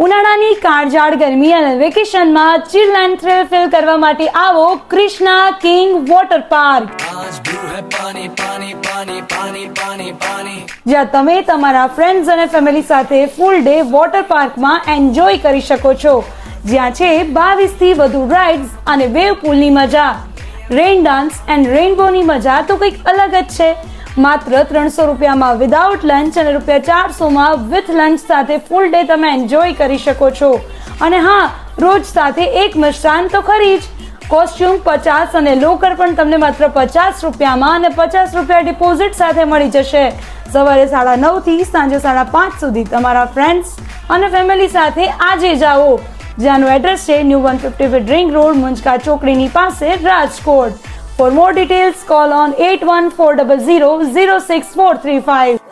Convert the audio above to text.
ઉનાળાની કાળઝાળ ગરમી અને વેકેશનમાં ચિલ એન્ડ થ્રિલ ફીલ કરવા માટે આવો કૃષ્ણા કિંગ વોટર પાર્ક, જ્યાં તમે તમારા ફ્રેન્ડ્સ અને ફેમિલી સાથે ફૂલ ડે વોટર પાર્કમાં એન્જોય કરી શકો છો. જ્યાં છે 22 થી વધુ રાઇડ્સ અને વેવ પૂલની મજા. રેઇન ડાન્સ એન્ડ રેઇનબોની મજા તો કંઈક અલગ જ છે. માત્ર 300 રૂપિયામાં વિધાઉટ લંચ અને ₹400 વિથ લંચ સાથે ફૂલ ડે તમે એન્જોય કરી શકો છો. અને હા, રોજ સાથે એક મિષ્ટાન તો ખરી જ. કોસ્ટ્યુમ 50 અને લોકર પણ તમને માત્ર 50 રૂપિયામાં અને ₹50 ડિપોઝિટ સાથે મળી જશે. સવારે 9:30 થી સાંજે 5:30 સુધી તમારા ફ્રેન્ડ્સ અને ફેમિલી સાથે આજે જાઓ. જ્યાંનું એડ્રેસ છે ન્યૂ 150 રિંગ રોડ, મુંજકા ચોકડીની પાસે, Rajkot. For more details, call on 8140006435.